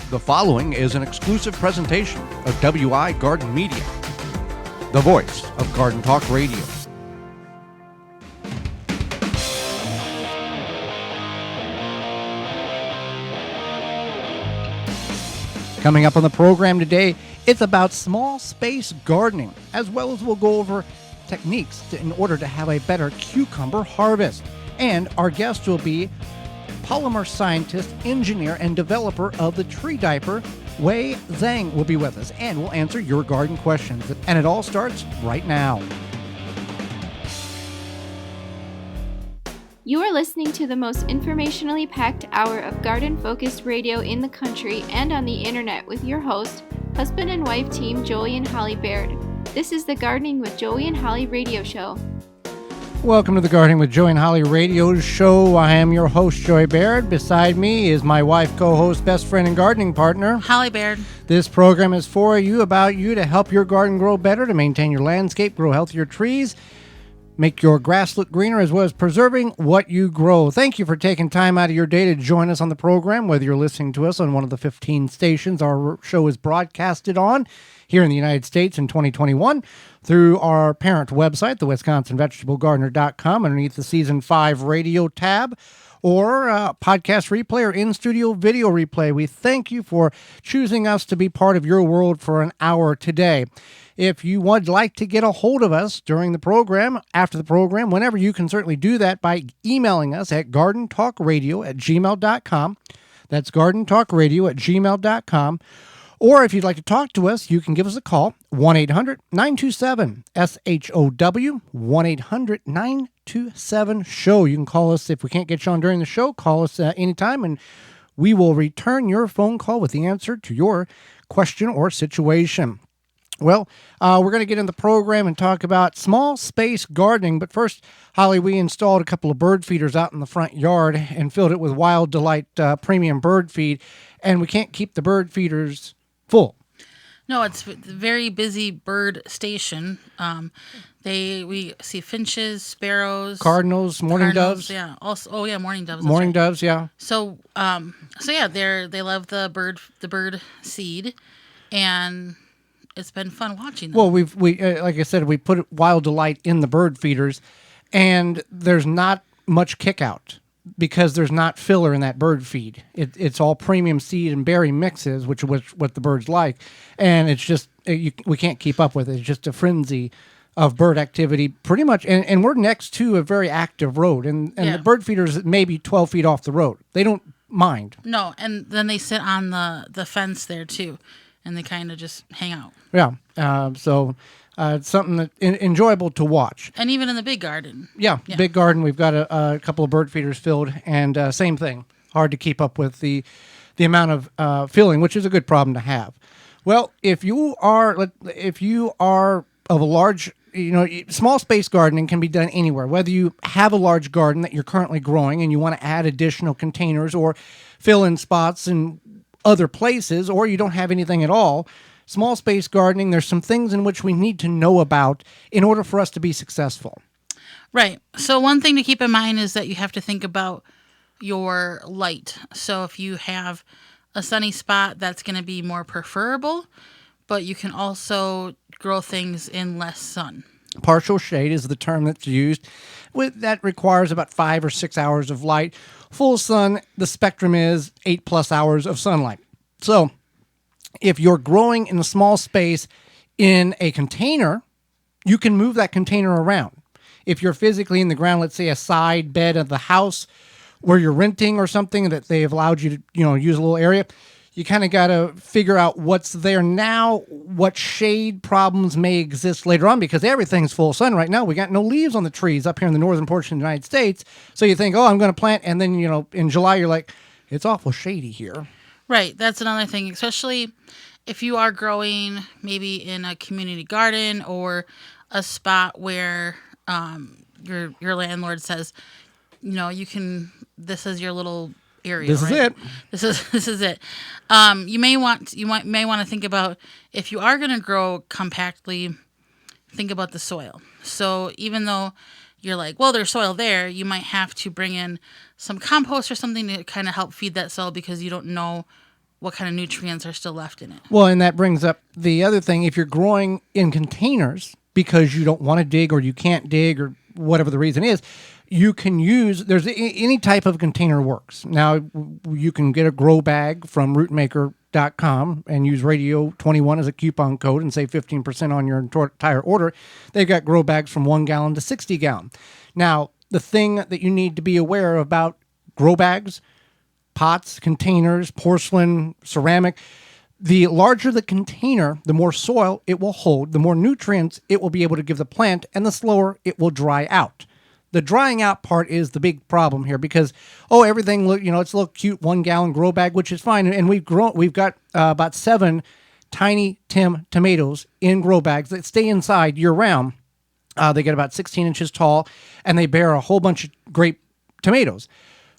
The following is an exclusive presentation of WI Garden Media, the voice of Garden Talk Radio. Coming up on the program today, it's about small space gardening, as well as we'll go over techniques in order to have a better cucumber harvest. And our guest will be polymer scientist, engineer, and developer of the Tree Diaper, Wei Zhang will be with us, and we'll answer your garden questions. And it all starts right now. You are listening to the most informationally packed hour of garden-focused radio in the country and on the internet with your host, husband and wife team Joey and Holly Baird. This is the Gardening with Joey and Holly radio show. Welcome to the Gardening with Joey and Holly radio show. I am your host, Joey Baird. Beside me is my wife, co-host, best friend, and gardening partner, Holly Baird. This program is for you, about you, to help your garden grow better, to maintain your landscape, grow healthier trees, make your grass look greener, as well as preserving what you grow. Thank you for taking time out of your day to join us on the program, whether you're listening to us on one of the 15 stations our show is broadcasted on here in the United States in 2021, through our parent website, the WisconsinVegetableGardener.com, underneath the Season 5 radio tab, or podcast replay or in-studio video replay. We thank you for choosing us to be part of your world for an hour today. If you would like to get a hold of us during the program, after the program, whenever, you can certainly do that by emailing us at gardentalkradio@gmail.com. That's gardentalkradio@gmail.com. Or if you'd like to talk to us, you can give us a call, 1-800-927-SHOW, 1-800-927-SHOW. You can call us if we can't get you on during the show. Call us anytime, and we will return your phone call with the answer to your question or situation. Well, we're going to get in the program and talk about small space gardening. But first, Holly, we installed a couple of bird feeders out in the front yard and filled it with Wild Delight premium bird feed, and we can't keep the bird feeders full. No, it's a very busy bird station. We see finches, sparrows, cardinals, mourning doves. Yeah. Also, mourning doves. Mourning doves. Yeah. So yeah, they love the bird seed, and it's been fun watching them. Well, we like I said, we put Wild Delight in the bird feeders, and there's not much kick out, because there's not filler in that bird feed. It's all premium seed and berry mixes, which what the birds like, and it's just we can't keep up with it. It's just a frenzy of bird activity, pretty much. And we're next to a very active road, and the bird feeders maybe 12 feet off the road. They don't mind. No, and then they sit on the fence there too, and they kind of just hang out. Yeah. So it's something that enjoyable to watch. And even in the big garden. Yeah. Big garden. We've got a couple of bird feeders filled, and same thing. Hard to keep up with the amount of filling, which is a good problem to have. Well, if you are of a large, small space gardening can be done anywhere. Whether you have a large garden that you're currently growing and you want to add additional containers or fill in spots in other places, or you don't have anything at all. Small space gardening, there's some things in which we need to know about in order for us to be successful. Right. So one thing to keep in mind is that you have to think about your light. So if you have a sunny spot, that's going to be more preferable, but you can also grow things in less sun. Partial shade is the term that's used. That requires about 5 or 6 hours of light. Full sun, the spectrum is 8+ hours of sunlight. So if you're growing in a small space in a container, you can move that container around. If you're physically in the ground, let's say a side bed of the house where you're renting or something that they've allowed you to, use a little area, you kind of got to figure out what's there now, what shade problems may exist later on, because everything's full sun right now. We got no leaves on the trees up here in the northern portion of the United States. So you think, I'm going to plant, and then, in July, you're like, it's awful shady here. Right. That's another thing, especially if you are growing maybe in a community garden or a spot where your landlord says, this is your little area. This right? is it. This is it. You may want to think about, if you are going to grow compactly, think about the soil. So even though you're like, well, there's soil there, you might have to bring in some compost or something to kind of help feed that soil, because you don't know what kind of nutrients are still left in it. Well, and that brings up the other thing. If you're growing in containers because you don't want to dig or you can't dig or whatever the reason is, you can use, any type of container works. Now, you can get a grow bag from rootmaker.com and use radio 21 as a coupon code and save 15% on your entire order. They've got grow bags from 1 gallon to 60 gallon. Now, the thing that you need to be aware about grow bags, pots, containers, porcelain, ceramic, the larger the container, the more soil it will hold, the more nutrients it will be able to give the plant, and the slower it will dry out. The drying out part is the big problem here because, everything, it's a little cute 1 gallon grow bag, which is fine. And we've got about 7 tiny Tim tomatoes in grow bags that stay inside year round. They get about 16 inches tall and they bear a whole bunch of great tomatoes.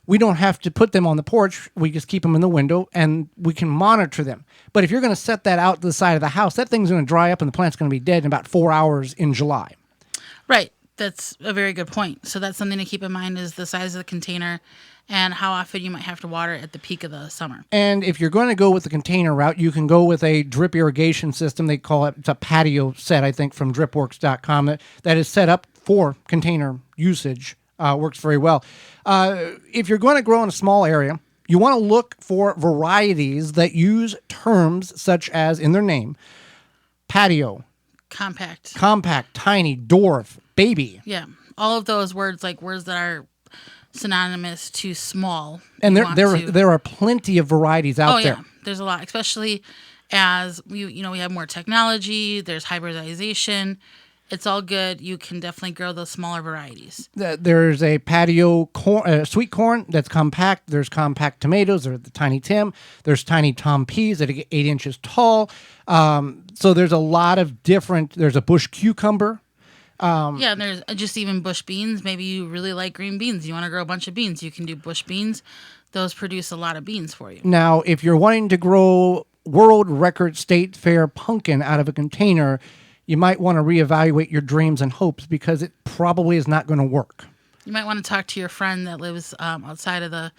We don't have to put them on the porch. We just keep them in the window and we can monitor them. But if you're going to set that out to the side of the house, that thing's going to dry up and the plant's going to be dead in about 4 hours in July. Right. That's a very good point. So that's something to keep in mind is the size of the container and how often you might have to water at the peak of the summer. And if you're going to go with the container route, you can go with a drip irrigation system. They call it's a patio set, I think, from dripworks.com that is set up for container usage. Works very well. If you're going to grow in a small area, you want to look for varieties that use terms such as, in their name, patio, compact, tiny, dwarf, baby. Yeah, all of those words, like words that are synonymous to small. And there are plenty of varieties out there. Oh, yeah, there's a lot, especially as we have more technology, there's hybridization. It's all good. You can definitely grow those smaller varieties. There's a patio sweet corn that's compact. There's compact tomatoes. There's the tiny Tim. There's tiny Tom peas that are 8 inches tall. So there's a lot of different. There's a bush cucumber. Yeah, and there's just even bush beans. Maybe you really like green beans. You want to grow a bunch of beans. You can do bush beans. Those produce a lot of beans for you. Now, if you're wanting to grow World Record State Fair pumpkin out of a container, you might want to reevaluate your dreams and hopes because it probably is not going to work. You might want to talk to your friend that lives outside of the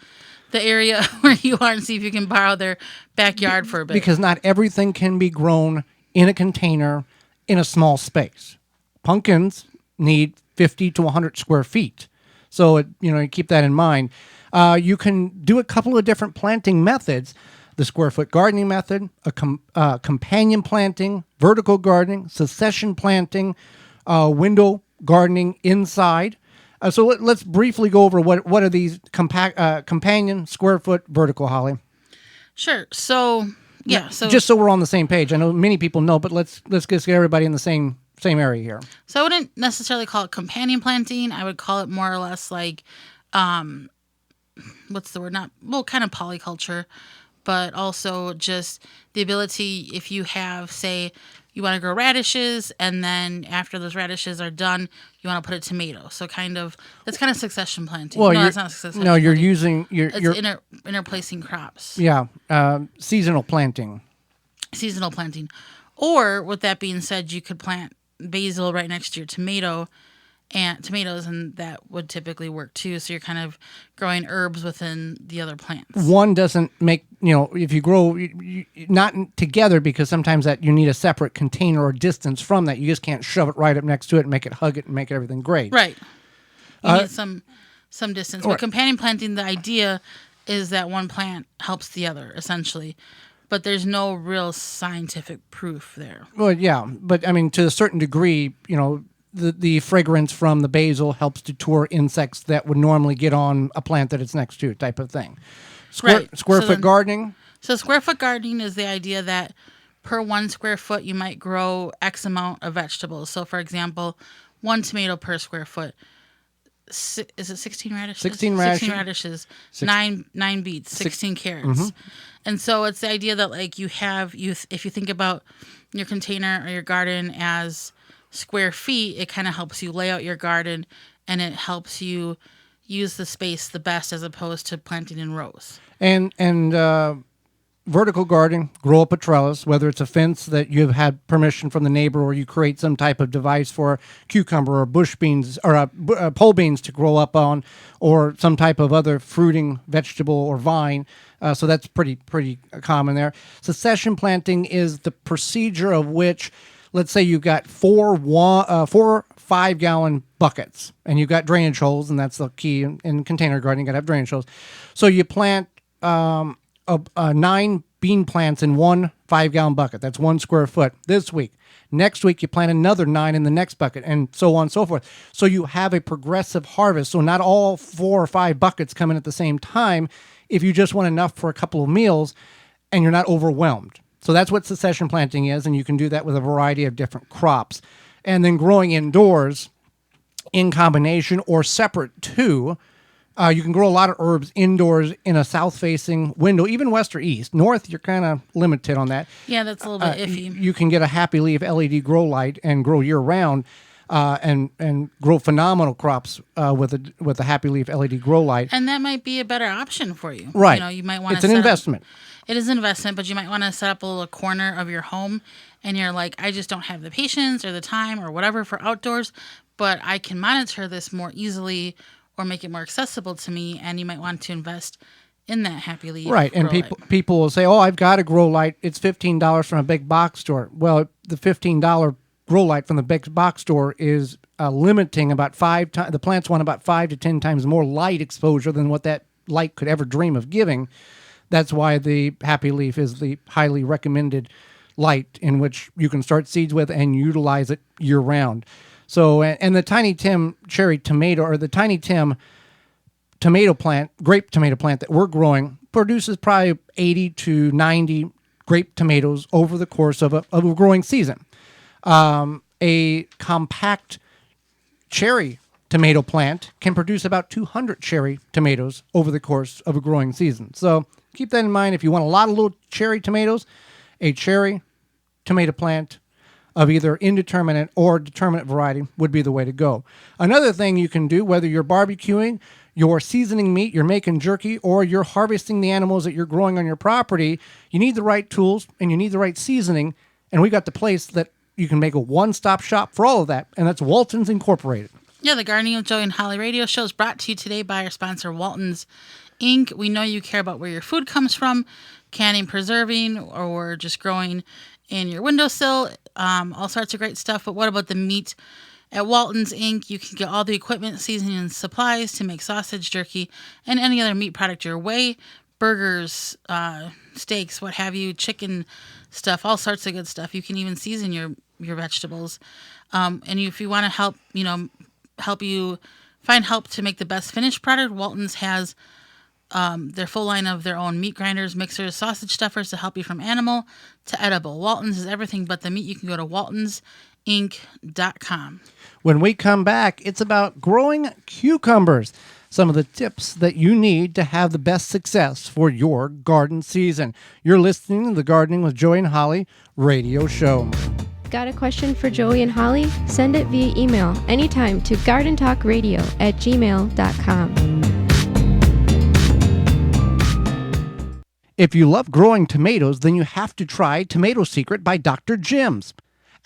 area where you are and see if you can borrow their backyard for a bit. Because not everything can be grown in a container in a small space. Pumpkins need 50 to 100 square feet. So, you keep that in mind. You can do a couple of different planting methods. The square foot gardening method, companion planting, vertical gardening, succession planting, window gardening inside. So let's briefly go over what are these companion, square foot, vertical, Holly. Sure. So yeah. So just so we're on the same page. I know many people know, but let's just get everybody in the same area here. So I wouldn't necessarily call it companion planting. I would call it more or less like, what's the word? Kind of polyculture. But also just the ability, if you have, say, you want to grow radishes, and then after those radishes are done, you want to put a tomato. So that's kind of succession planting. Well, no, that's not succession planting. You're using... It's interplacing crops. Yeah, seasonal planting. Seasonal planting. Or, with that being said, you could plant basil right next to your tomatoes, and that would typically work too. So you're kind of growing herbs within the other plants. One doesn't make, if you grow, not together, because sometimes that you need a separate container or distance from that. You just can't shove it right up next to it and make it hug it and make everything great. Right. You need some distance. But companion planting, the idea is that one plant helps the other, essentially. But there's no real scientific proof there. Well, yeah. But, to a certain degree, the fragrance from the basil helps deter insects that would normally get on a plant that it's next to, type of thing. Square foot gardening. So square foot gardening is the idea that per 1 square foot you might grow X amount of vegetables. So for example, 1 tomato per square foot. Is it 16 radishes? 16 radishes. 9 beets. 16 carrots. Mm-hmm. And so it's the idea that if you think about your container or your garden as square feet, it kind of helps you lay out your garden and it helps you use the space the best as opposed to planting in rows. And vertical gardening, grow up a trellis, whether it's a fence that you've had permission from the neighbor, or you create some type of device for cucumber or bush beans or pole beans to grow up on, or some type of other fruiting vegetable or vine. So that's pretty common there. Succession planting is the procedure of which, let's say you've got four 5-gallon buckets, and you've got drainage holes, and that's the key in container gardening. You got to have drainage holes. So you plant 9 bean plants in one 5-gallon bucket. That's 1 square foot this week. Next week, you plant another 9 in the next bucket, and so on and so forth. So you have a progressive harvest. So not all 4 or 5 buckets come in at the same time if you just want enough for a couple of meals and you're not overwhelmed. So that's what succession planting is, and you can do that with a variety of different crops. And then growing indoors in combination or separate too. You can grow a lot of herbs indoors in a south-facing window, even west or east. North, you're kind of limited on that. Yeah, that's a little bit iffy. You can get a Happy Leaf LED grow light and grow year-round, and grow phenomenal crops with a Happy Leaf LED grow light. And that might be a better option for you. Right. You know, you might want It's an investment. It is an investment, but you might want to set up a little corner of your home, and you're like, I just don't have the patience or the time or whatever for outdoors, but I can monitor this more easily or make it more accessible to me, and you might want to invest in that Happy Leaf. Right, and people will say, oh, I've got a grow light. It's $15 from a big box store. Well, the $15 grow light from the big box store is limiting about 5 times. The plants want about 5 to 10 times more light exposure than what that light could ever dream of giving. That's why the Happy Leaf is the highly recommended light in which you can start seeds with and utilize it year-round. So, and the Tiny Tim cherry tomato, or the Tiny Tim tomato plant, grape tomato plant that we're growing, produces probably 80 to 90 grape tomatoes over the course of a growing season. A compact cherry tomato plant can produce about 200 cherry tomatoes over the course of a growing season. So keep that in mind. If you want a lot of little cherry tomatoes, a cherry tomato plant of either indeterminate or determinate variety would be the way to go. Another thing you can do, whether you're barbecuing, you're seasoning meat, you're making jerky, or you're harvesting the animals that you're growing on your property, you need the right tools and you need the right seasoning. And we got the place that you can make a one-stop shop for all of that, and that's Walton's Incorporated. Yeah, the Gardening with Joey and Holly radio show is brought to you today by our sponsor, Walton's Inc. We know you care about where your food comes from, canning, preserving, or just growing in your windowsill, all sorts of great stuff. But what about the meat? At Walton's Inc., you can get all the equipment, seasoning, and supplies to make sausage, jerky, and any other meat product your way. Burgers, steaks, what have you, chicken stuff, all sorts of good stuff. You can even season your vegetables. And if you want to help you find help to make the best finished product, Walton's has their full line of their own meat grinders, mixers, sausage stuffers to help you from animal to edible. Walton's is everything but the meat. You can go to waltonsinc.com. When we come back, it's about growing cucumbers. Some of the tips that you need to have the best success for your garden season. You're listening to the Gardening with Joey and Holly radio show. Got a question for Joey and Holly? Send it via email anytime to gardentalkradio@gmail.com. If you love growing tomatoes, then you have to try Tomato Secret by Dr. Jim's.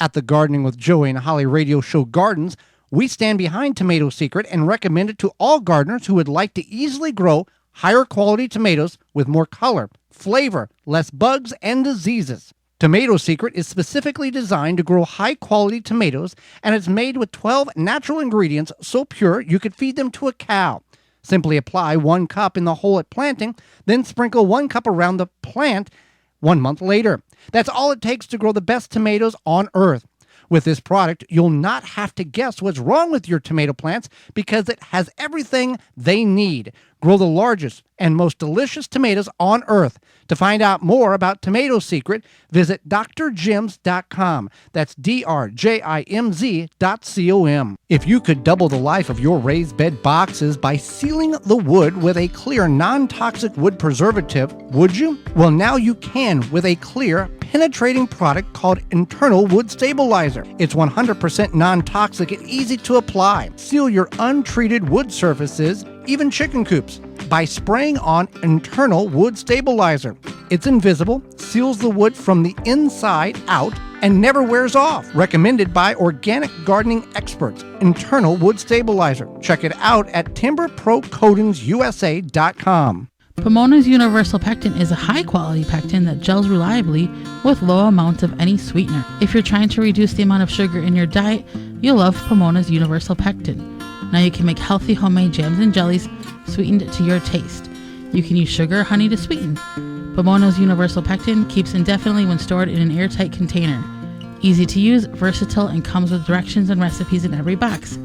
At the Gardening with Joey and Holly radio show Gardens, we stand behind Tomato Secret and recommend it to all gardeners who would like to easily grow higher quality tomatoes with more color, flavor, less bugs and diseases. Tomato Secret is specifically designed to grow high-quality tomatoes, and it's made with 12 natural ingredients so pure you could feed them to a cow. Simply apply 1 cup in the hole at planting, then sprinkle 1 cup around the plant 1 month later. That's all it takes to grow the best tomatoes on earth. With this product, you'll not have to guess what's wrong with your tomato plants because it has everything they need. Grow the largest and most delicious tomatoes on earth. To find out more about Tomato Secret, visit drjims.com. That's drjimz.com. If you could double the life of your raised bed boxes by sealing the wood with a clear, non-toxic wood preservative, would you? Well, now you can with a clear, penetrating product called Internal Wood Stabilizer. It's 100% non-toxic and easy to apply. Seal your untreated wood surfaces, even chicken coops. by spraying on internal wood stabilizer. It's invisible, seals the wood from the inside out, and never wears off. Recommended by organic gardening experts. Internal wood stabilizer. Check it out at timberprocoatingsusa.com. Pomona's Universal Pectin is a high-quality pectin that gels reliably with low amounts of any sweetener. If you're trying to reduce the amount of sugar in your diet, you'll love Pomona's Universal Pectin. Now you can make healthy homemade jams and jellies sweetened to your taste. You can use sugar or honey to sweeten. Pomona's Universal Pectin keeps indefinitely when stored in an airtight container. Easy to use, versatile, and comes with directions and recipes in every box.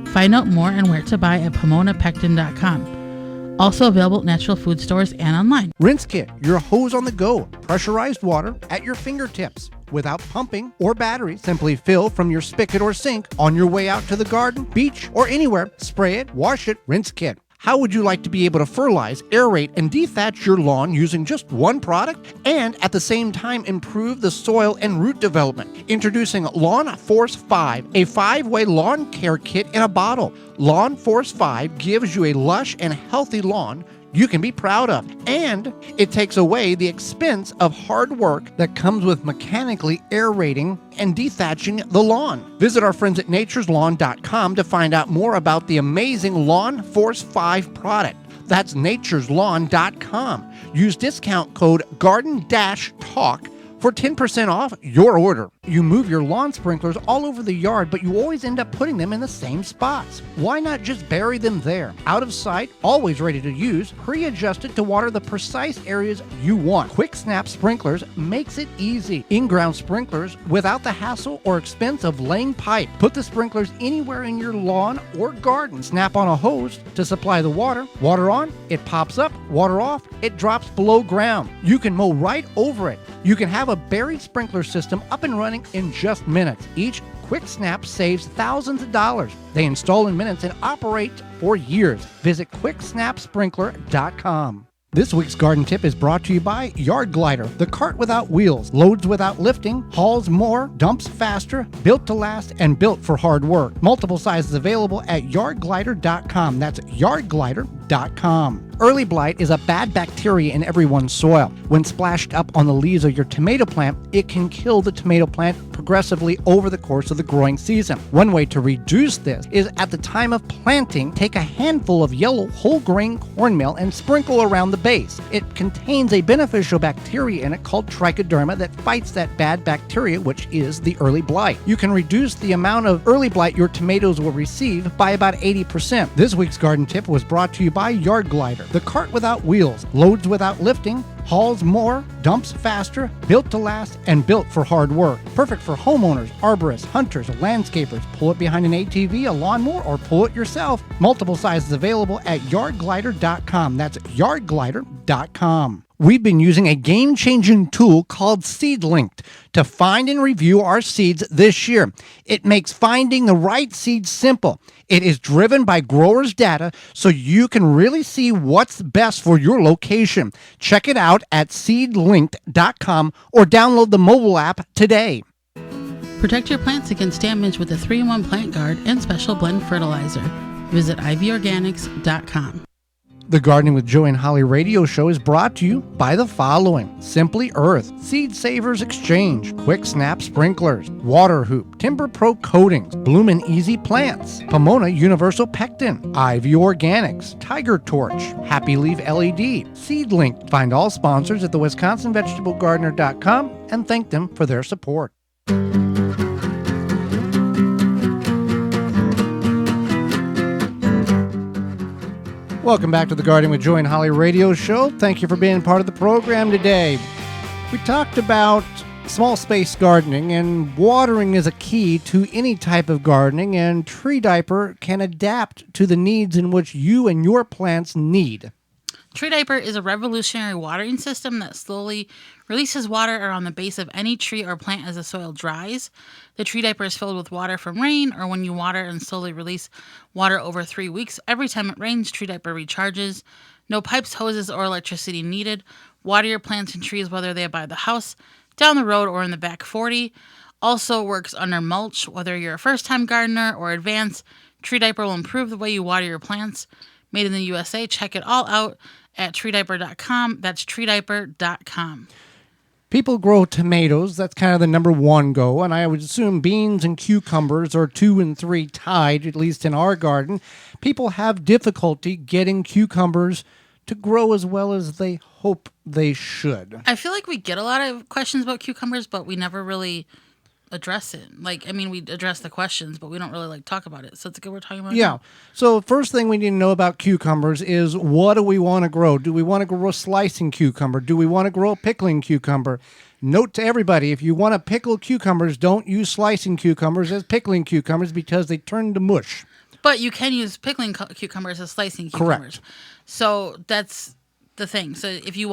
Find out more and where to buy at PomonaPectin.com. Also available at natural food stores and online. Rinse Kit, your hose on the go. Pressurized water at your fingertips. Without pumping or battery, simply fill from your spigot or sink on your way out to the garden, beach, or anywhere. Spray it, wash it, Rinse Kit. How would you like to be able to fertilize, aerate, and dethatch your lawn using just one product and at the same time improve the soil and root development? Introducing Lawn Force 5, a 5-way lawn care kit in a bottle. Lawn Force 5 gives you a lush and healthy lawn you can be proud of, and it takes away the expense of hard work that comes with mechanically aerating and dethatching the lawn. Visit our friends at natureslawn.com to find out more about the amazing Lawn Force 5 product. That's natureslawn.com. Use discount code GARDEN-TALK for 10% off your order. You move your lawn sprinklers all over the yard, but you always end up putting them in the same spots. Why not just bury them there? Out of sight, always ready to use, pre-adjusted to water the precise areas you want. Quick Snap Sprinklers makes it easy. In-ground sprinklers without the hassle or expense of laying pipe. Put the sprinklers anywhere in your lawn or garden. Snap on a hose to supply the water. Water on, it pops up. Water off, it drops below ground. You can mow right over it. You can have a buried sprinkler system up and running in just minutes. Each Quick Snap saves thousands of dollars. They install in minutes and operate for years. Visit quicksnapsprinkler.com. This week's garden tip is brought to you by Yard Glider, the cart without wheels, loads without lifting, hauls more, dumps faster, built to last, and built for hard work. Multiple sizes available at yardglider.com. That's yardglider.com. Early blight is a bad bacteria in everyone's soil. When splashed up on the leaves of your tomato plant, it can kill the tomato plant progressively over the course of the growing season. One way to reduce this is at the time of planting, take a handful of yellow whole grain cornmeal and sprinkle around the base. It contains a beneficial bacteria in it called trichoderma that fights that bad bacteria, which is the early blight. You can reduce the amount of early blight your tomatoes will receive by about 80%. This week's garden tip was brought to you by Yard Glider, the cart without wheels, loads without lifting, hauls more, dumps faster, built to last, and built for hard work. Perfect for homeowners, arborists, hunters, landscapers. Pull it behind an ATV, a lawnmower, or pull it yourself. Multiple sizes available at yardglider.com. That's yardglider.com. We've been using a game-changing tool called SeedLinked to find and review our seeds this year. It makes finding the right seeds simple. It is driven by growers' data, so you can really see what's best for your location. Check it out at seedlinked.com or download the mobile app today. Protect your plants against damage with a 3-in-1 plant guard and special blend fertilizer. Visit ivorganics.com. The Gardening with Joey and Holly radio show is brought to you by the following: Simply Earth, Seed Savers Exchange, Quick Snap Sprinklers, Water Hoop, Timber Pro Coatings, Bloomin' Easy Plants, Pomona Universal Pectin, Ivy Organics, Tiger Torch, Happy Leaf LED, SeedLink. Find all sponsors at the WisconsinVegetableGardener.com and thank them for their support. Welcome back to the Gardening with Joey and Holly radio show. Thank you for being part of the program today. We talked about small space gardening, and watering is a key to any type of gardening, and Tree Diaper can adapt to the needs in which you and your plants need. Tree Diaper is a revolutionary watering system that slowly releases water around the base of any tree or plant as the soil dries. The Tree Diaper is filled with water from rain or when you water and slowly release water over 3 weeks. Every time it rains, Tree Diaper recharges. No pipes, hoses, or electricity needed. Water your plants and trees whether they are by the house, down the road, or in the back 40. Also works under mulch. Whether you're a first-time gardener or advanced, Tree Diaper will improve the way you water your plants, made in the USA. Check it all out at treediaper.com. That's treediaper.com. People grow tomatoes. That's kind of the number one go. And I would assume beans and cucumbers are 2 and 3 tied, at least in our garden. People have difficulty getting cucumbers to grow as well as they hope they should. I feel like we get a lot of questions about cucumbers, but we never really address it. We address the questions, but we don't really talk about it. So it's good we're talking about it. Yeah. So first thing we need to know about cucumbers is, what do we want to grow? Do we want to grow a slicing cucumber? Do we want to grow a pickling cucumber? Note to everybody, if you want to pickle cucumbers, don't use slicing cucumbers as pickling cucumbers because they turn to mush. But you can use pickling cucumbers as slicing cucumbers. Correct. So that's the thing. So if you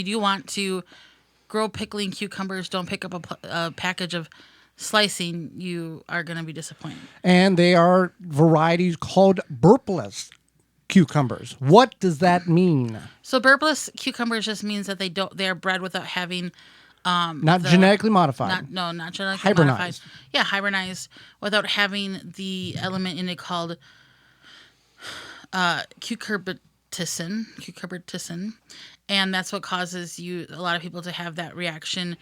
do want to grow pickling cucumbers, don't pick up a package of slicing. You are going to be disappointed. And they are varieties called burpless cucumbers. What does that mean? So burpless cucumbers just means that they are bred without having Not genetically modified. Not genetically Hybridized. modified. Yeah, hybridized without having the element in it called cucurbitacin, and that's what causes a lot of people to have that reaction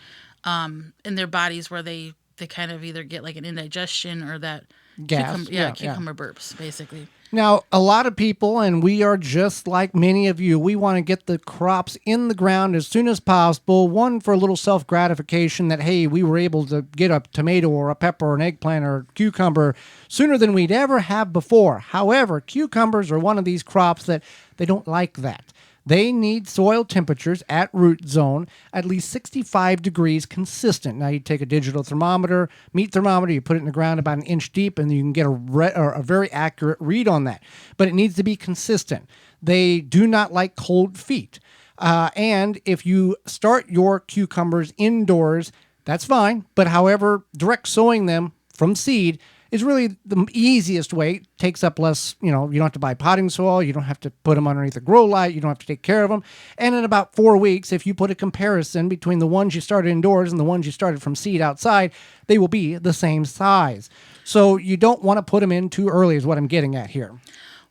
in their bodies where they kind of either get like an indigestion or that Gas. cucumber burps, basically. Now, a lot of people, and we are just like many of you, we want to get the crops in the ground as soon as possible. One, for a little self-gratification that, hey, we were able to get a tomato or a pepper or an eggplant or a cucumber sooner than we'd ever have before. However, cucumbers are one of these crops that they don't like that. They need soil temperatures at root zone at least 65 degrees consistent. Now, you take a digital thermometer, meat thermometer, you put it in the ground about an inch deep, and you can get a very accurate read on that. But it needs to be consistent. They do not like cold feet. And if you start your cucumbers indoors, that's fine. But however, direct sowing them from seed is really the easiest way. It takes up less, you don't have to buy potting soil. You don't have to put them underneath a grow light. You don't have to take care of them. And in about 4 weeks, if you put a comparison between the ones you started indoors and the ones you started from seed outside, they will be the same size. So you don't want to put them in too early is what I'm getting at here.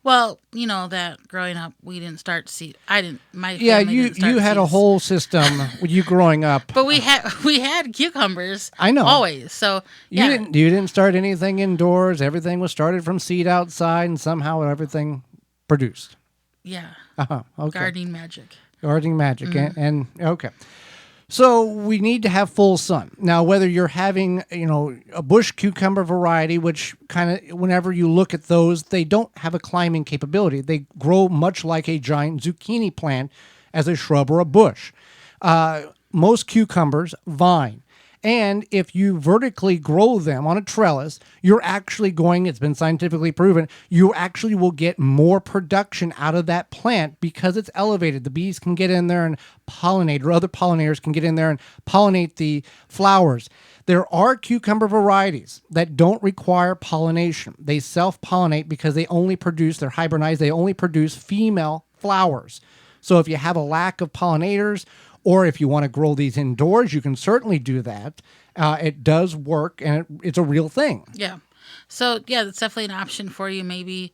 Well, you know that growing up, we didn't start seed. I didn't. My family Yeah, didn't start you had a seeds. whole system with you growing up. But we had cucumbers. I know. Always. So yeah. You didn't start anything indoors. Everything was started from seed outside, and somehow everything produced. Yeah. Okay. Gardening magic. Gardening magic. And okay. So we need to have full sun. Now, whether you're having, a bush cucumber variety, which kind of, whenever you look at those, they don't have a climbing capability. They grow much like a giant zucchini plant as a shrub or a bush. Most cucumbers vine. And if you vertically grow them on a trellis, you're actually it's been scientifically proven, you actually will get more production out of that plant because it's elevated. The bees can get in there and pollinate, or other pollinators can get in there and pollinate the flowers. There are cucumber varieties that don't require pollination. They self-pollinate because they're hybridized, they only produce female flowers. So if you have a lack of pollinators, or if you want to grow these indoors, you can certainly do that. It does work, and it's a real thing. Yeah. So, yeah, that's definitely an option for you. Maybe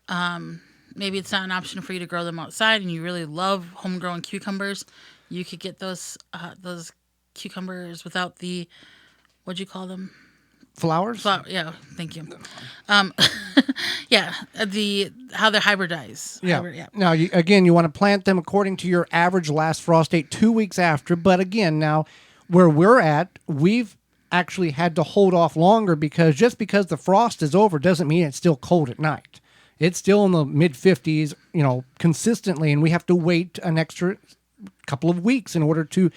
it's not an option for you to grow them outside, and you really love homegrown cucumbers. You could get those cucumbers without the, what'd you call them? Flowers? Yeah, thank you. Yeah, how they're hybridized. Yeah. Now, you want to plant them according to your average last frost date 2 weeks after. But again, now, where we're at, we've actually had to hold off longer because just because the frost is over doesn't mean it's still cold at night. It's still in the mid-50s, consistently, and we have to wait an extra couple of weeks in order to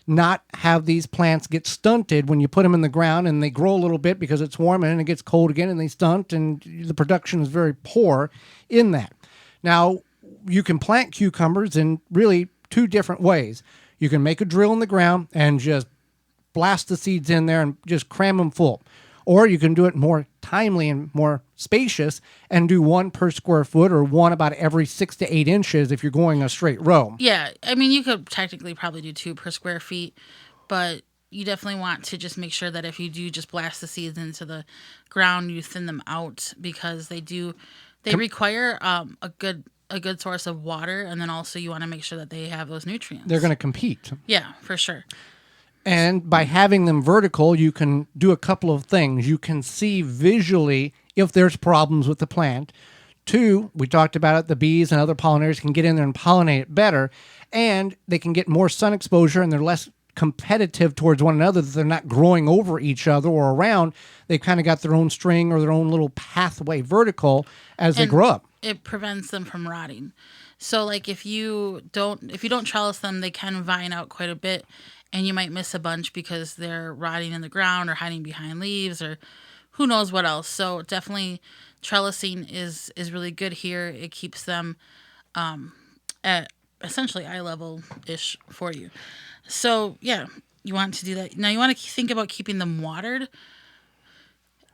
not have these plants get stunted when you put them in the ground and they grow a little bit because it's warm, and then it gets cold again and they stunt, and the production is very poor in that. Now, you can plant cucumbers in really 2 different ways. You can make a drill in the ground and just blast the seeds in there and just cram them full. Or you can do it more timely and more spacious and do 1 per square foot, or 1 about every 6 to 8 inches if you're going a straight row. Yeah, I mean, you could technically probably do 2 per square feet, but you definitely want to just make sure that if you do just blast the seeds into the ground, you thin them out because they do They require a good source of water, and then also you want to make sure that they have those nutrients. They're going to compete. Yeah, for sure. And by having them vertical, you can do a couple of things. You can see visually if there's problems with the plant. 2, we talked about it, the bees and other pollinators can get in there and pollinate it better, and they can get more sun exposure, and they're less competitive towards one another. They're not growing over each other or around. They've kind of got their own string or their own little pathway vertical as they grow up. It prevents them from rotting. So like if you don't trellis them, they can vine out quite a bit, and you might miss a bunch because they're rotting in the ground or hiding behind leaves or who knows what else. So definitely trellising is really good here. It keeps them at essentially eye level-ish for you. So yeah, you want to do that. Now you want to think about keeping them watered.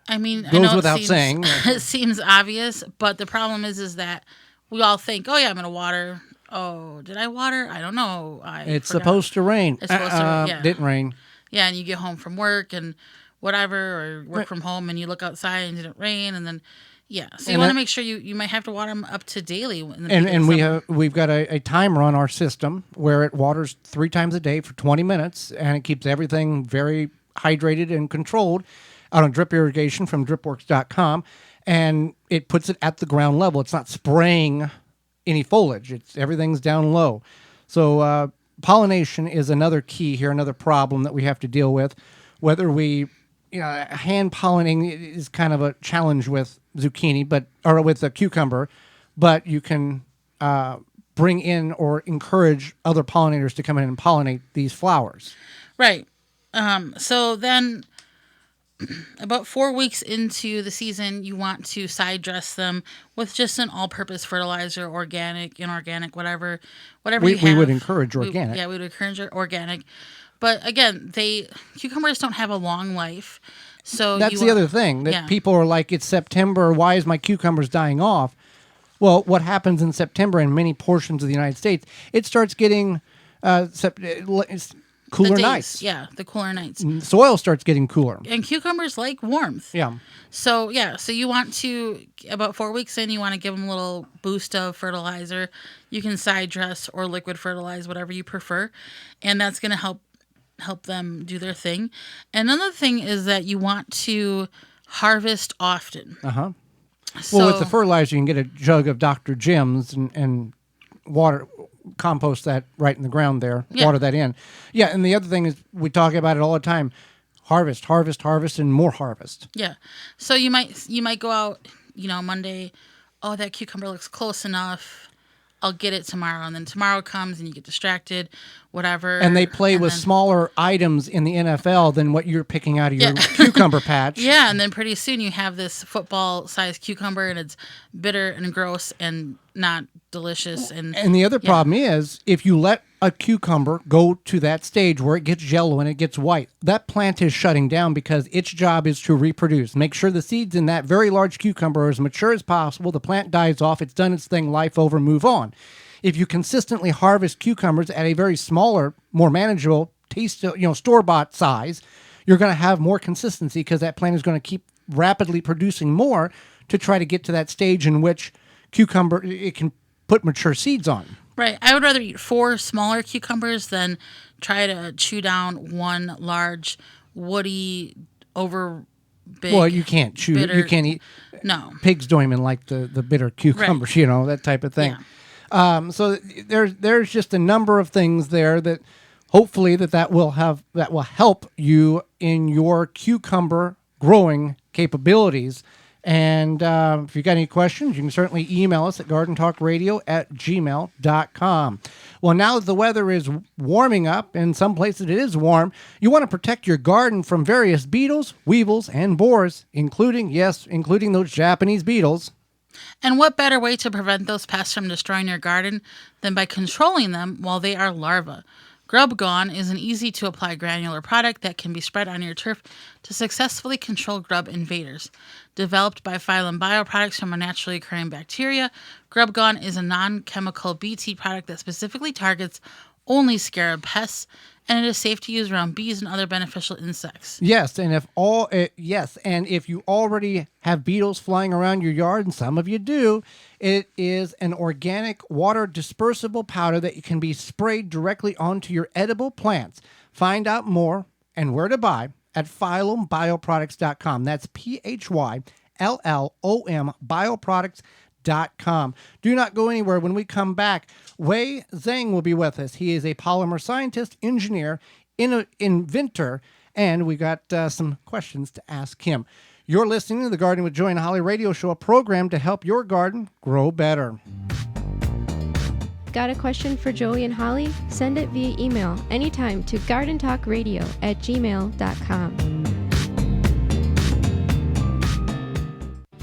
I mean, I know without saying. It seems obvious, but the problem is that we all think, oh yeah, I'm going to water. Oh, did I water? I don't know. It's supposed to rain. It's supposed to rain. Yeah. Didn't rain. Yeah, and you get home from work and whatever, or work from home, and you look outside and it didn't rain, and then so you want to make sure you might have to water them up to daily. And we've got a timer on our system where it waters 3 times a day for 20 minutes, and it keeps everything very hydrated and controlled out on drip irrigation from dripworks.com, and it puts it at the ground level. It's not spraying any foliage. Everything's down low. So pollination is another key here, another problem that we have to deal with. Whether we, hand pollinating is kind of a challenge with zucchini, or with a cucumber, but you can bring in or encourage other pollinators to come in and pollinate these flowers. Right. So then about 4 weeks into the season, you want to side dress them with just an all-purpose fertilizer, organic, inorganic, whatever you have. We would encourage organic. We would encourage organic. But again, cucumbers don't have a long life. So that's the other thing that people are like, it's September. Why is my cucumbers dying off? Well, what happens in September in many portions of the United States, it starts getting cooler nights. Yeah, the cooler nights. Soil starts getting cooler. And cucumbers like warmth. Yeah. So you want to, about 4 weeks in, you want to give them a little boost of fertilizer. You can side dress or liquid fertilize, whatever you prefer. And that's going to help them do their thing. And another thing is that you want to harvest often. Uh-huh. Well, with the fertilizer, you can get a jug of Dr. Jim's and water, compost that right in the ground there, water that in. Yeah, and the other thing is, we talk about it all the time, harvest, harvest, harvest, and more harvest. Yeah. So you might go out, Monday, oh, that cucumber looks close enough, I'll get it tomorrow. And then tomorrow comes and you get distracted, whatever. And they play with smaller items in the NFL than what you're picking out of your cucumber patch. Yeah, and then pretty soon you have this football-sized cucumber, and it's bitter and gross and not delicious. And the other problem is, if you let a cucumber go to that stage where it gets yellow and it gets white, that plant is shutting down because its job is to reproduce. Make sure the seeds in that very large cucumber are as mature as possible. The plant dies off. It's done its thing. Life over. Move on. If you consistently harvest cucumbers at a very smaller, more manageable, store-bought size, you're going to have more consistency because that plant is going to keep rapidly producing more to try to get to that stage in which cucumber it can put mature seeds on. Right. I would rather eat 4 smaller cucumbers than try to chew down one large, woody, over big. Well, you can't chew. Bitter, you can't eat. No. Pigs don't even like the bitter cucumbers, that type of thing. Yeah. So there's just a number of things there that hopefully that will help you in your cucumber growing capabilities. And if you've got any questions, you can certainly email us at gardentalkradio@gmail.com. Well, now that the weather is warming up, in some places it is warm, you want to protect your garden from various beetles, weevils, and borers, including those Japanese beetles. And what better way to prevent those pests from destroying your garden than by controlling them while they are larvae? Grub Gone is an easy-to-apply granular product that can be spread on your turf to successfully control grub invaders. Developed by Phylum Bioproducts from a naturally occurring bacteria, Grub Gone is a non-chemical BT product that specifically targets only scarab pests And it is safe to use around bees and other beneficial insects. Yes, and if you already have beetles flying around your yard, and some of you do, it is an organic water dispersible powder that can be sprayed directly onto your edible plants. Find out more and where to buy at phyllombioproducts.com. That's PHYLLOM bioproducts.com. Do not go anywhere. When we come back, Wei Zhang will be with us. He is a polymer scientist, engineer, inventor, and we got some questions to ask him. You're listening to the Gardening with Joy and Holly radio show, a program to help your garden grow better. Got a question for Joey and Holly? Send it via email anytime to gardentalkradio@gmail.com.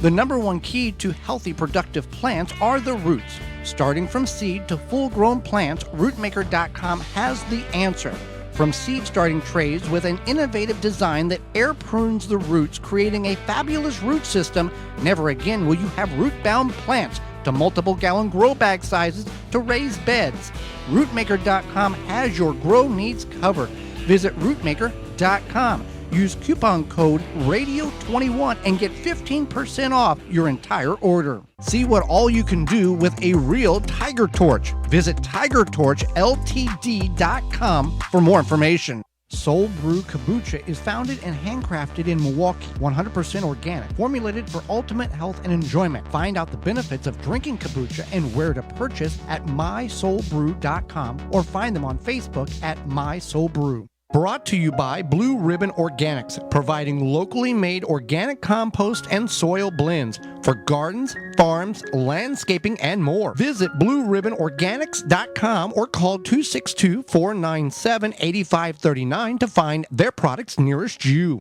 The number one key to healthy, productive plants are the roots. Starting from seed to full-grown plants, rootmaker.com has the answer. From seed starting trays with an innovative design that air prunes the roots, creating a fabulous root system, never again will you have root-bound plants, to multiple gallon grow bag sizes to raised beds. Rootmaker.com has your grow needs covered. Visit rootmaker.com. Use coupon code RADIO21 and get 15% off your entire order. See what all you can do with a real Tiger Torch. Visit TigerTorchLTD.com for more information. Soul Brew Kombucha is founded and handcrafted in Milwaukee, 100% organic, formulated for ultimate health and enjoyment. Find out the benefits of drinking kombucha and where to purchase at mysoulbrew.com or find them on Facebook at mysoulbrew. Brought to you by Blue Ribbon Organics, providing locally made organic compost and soil blends for gardens, farms, landscaping, and more. Visit BlueRibbonOrganics.com or call 262-497-8539 to find their products nearest you.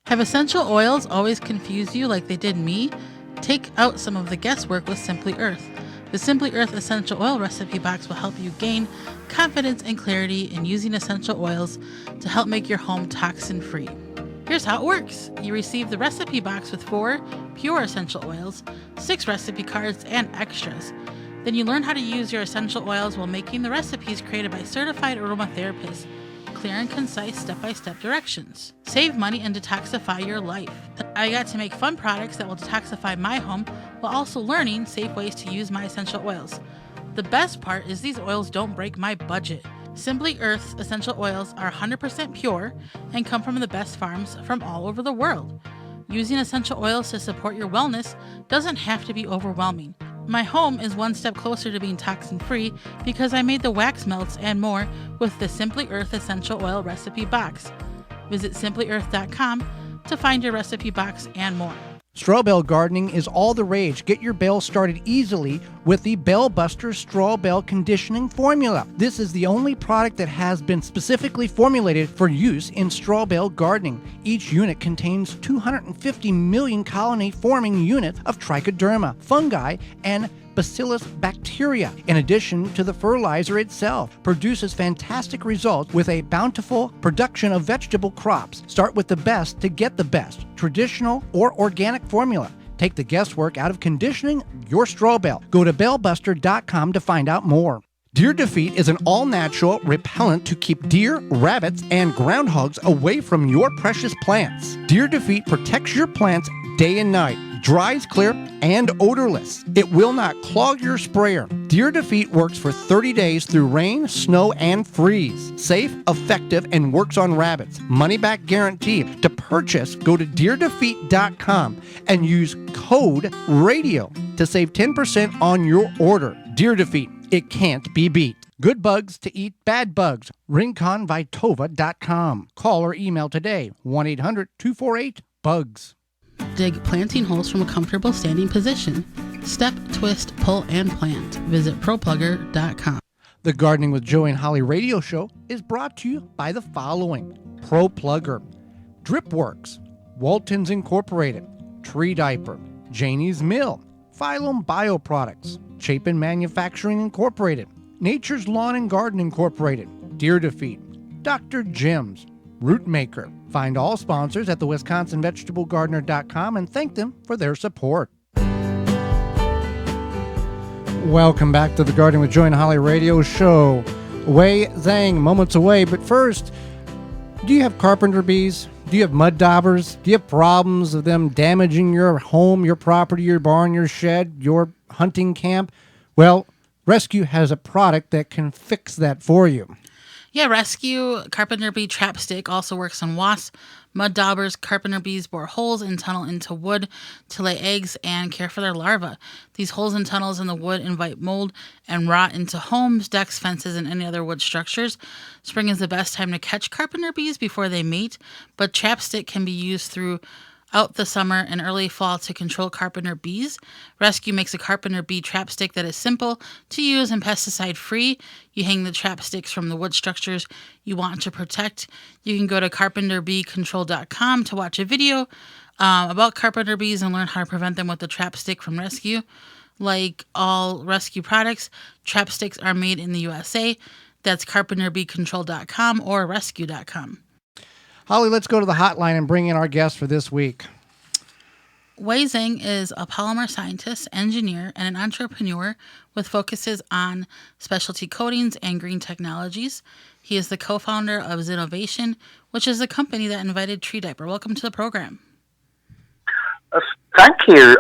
Have essential oils always confused you like they did me? Take out some of the guesswork with Simply Earth. The Simply Earth Essential Oil Recipe Box will help you gain confidence and clarity in using essential oils to help make your home toxin-free. Here's how it works. You receive the recipe box with 4 pure essential oils, 6 recipe cards, and extras. Then you learn how to use your essential oils while making the recipes created by certified aromatherapists. Clear and concise step-by-step directions. Save money and detoxify your life. I got to make fun products that will detoxify my home while also learning safe ways to use my essential oils. The best part is these oils don't break my budget. Simply Earth's essential oils are 100% pure and come from the best farms from all over the world. Using essential oils to support your wellness doesn't have to be overwhelming. My home is one step closer to being toxin-free because I made the wax melts and more with the Simply Earth Essential Oil Recipe Box. Visit simplyearth.com to find your recipe box and more. Straw bale gardening is all the rage. Get your bale started easily with the Bale Buster Straw Bale Conditioning Formula. This is the only product that has been specifically formulated for use in straw bale gardening. Each unit contains 250 million colony-forming units of trichoderma, fungi, and Bacillus bacteria. In addition to the fertilizer itself, produces fantastic results with a bountiful production of vegetable crops. Start with the best to get the best, traditional or organic formula. Take the guesswork out of conditioning your straw bale. Go to balebuster.com to find out more. Deer Defeat is an all-natural repellent to keep deer, rabbits, and groundhogs away from your precious plants. Deer Defeat protects your plants day and night, dries clear, and odorless. It will not clog your sprayer. Deer Defeat works for 30 days through rain, snow, and freeze. Safe, effective, and works on rabbits. Money-back guarantee. To purchase, go to deerdefeat.com and use code RADIO to save 10% on your order. Deer Defeat. It can't be beat. Good bugs to eat bad bugs. RinconVitova.com. Call or email today. 1-800-248-BUGS. Dig planting holes from a comfortable standing position. Step, twist, pull, and plant. Visit ProPlugger.com. The Gardening with Joey and Holly radio show is brought to you by the following: Pro Plugger, Dripworks, Walton's Incorporated, Tree Diaper, Janie's Mill, Phylum Bioproducts, Chapin Manufacturing Incorporated, Nature's Lawn and Garden Incorporated, Deer Defeat, Dr. Jim's, Rootmaker. Find all sponsors at the WisconsinVegetableGardener.com and thank them for their support. Welcome back to the Gardening with Joy and Holly radio show. Wei Zhang moments away. But first, do you have carpenter bees? Do you have mud daubers? Do you have problems of them damaging your home, your property, your barn, your shed, your hunting camp? Well, Rescue has a product that can fix that for you. Yeah, Rescue Carpenter Bee Trap Stick also works on wasps, mud daubers. Carpenter bees bore holes and tunnel into wood to lay eggs and care for their larvae. These holes and tunnels in the wood invite mold and rot into homes, decks, fences, and any other wood structures. Spring is the best time to catch carpenter bees before they mate, but Trap Stick can be used throughout the summer and early fall to control carpenter bees. Rescue makes a carpenter bee trap stick that is simple to use and pesticide free. You hang the trap sticks from the wood structures you want to protect. You can go to carpenterbeecontrol.com to watch a video about carpenter bees and learn how to prevent them with the trap stick from Rescue. Like all Rescue products, trap sticks are made in the USA. That's carpenterbeecontrol.com or rescue.com. Holly, let's go to the hotline and bring in our guest for this week. Wei Zhang is a polymer scientist, engineer, and an entrepreneur with focuses on specialty coatings and green technologies. He is the co-founder of Zynnovation, which is the company that invited Tree Diaper. Welcome to the program. Thank you,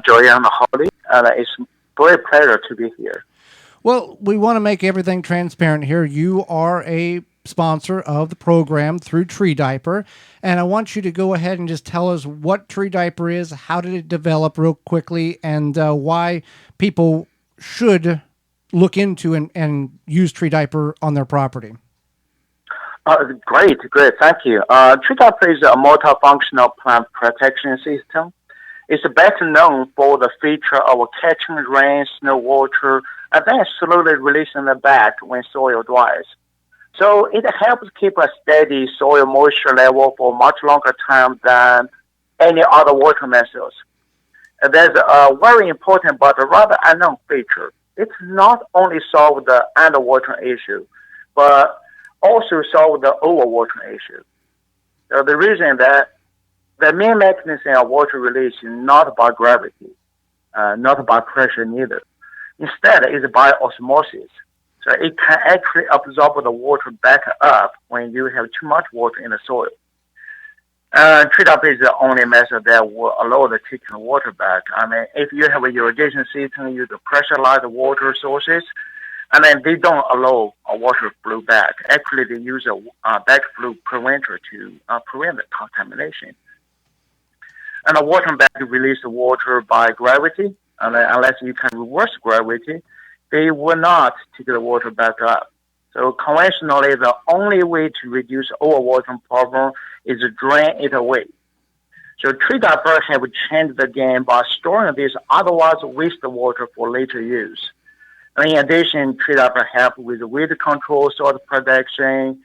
Joy and Holly. It's a great pleasure to be here. Well, we want to make everything transparent here. You are a sponsor of the program through Tree Diaper, and I want you to go ahead and just tell us what Tree Diaper is, how did it develop real quickly, and why people should look into and use Tree Diaper on their property. Great. Thank you. Tree Diaper is a multifunctional plant protection system. It's better known for the feature of catching rain, snow, water, and then slowly releasing it back when soil dries. So it helps keep a steady soil moisture level for much longer time than any other water methods. And there's a very important but rather unknown feature. It's not only solve the underwater issue, but also solve the overwater issue. So the reason that the main mechanism of water release is not by gravity, not by pressure neither. Instead, it's by osmosis. So it can actually absorb the water back up when you have too much water in the soil. Tree Diaper is the only method that will allow the taking water back. I mean, if you have a irrigation system, you do pressurize the water sources, and then they don't allow a water flow back. Actually, they use a backflow preventer to prevent the contamination. And the water bag release the water by gravity, and unless you can reverse gravity, they will not take the water back up. So conventionally, the only way to reduce overwatering problem is to drain it away. So Tree Diaper have changed the game by storing this otherwise waste water for later use. And in addition, Tree Diaper help with weed control, soil protection,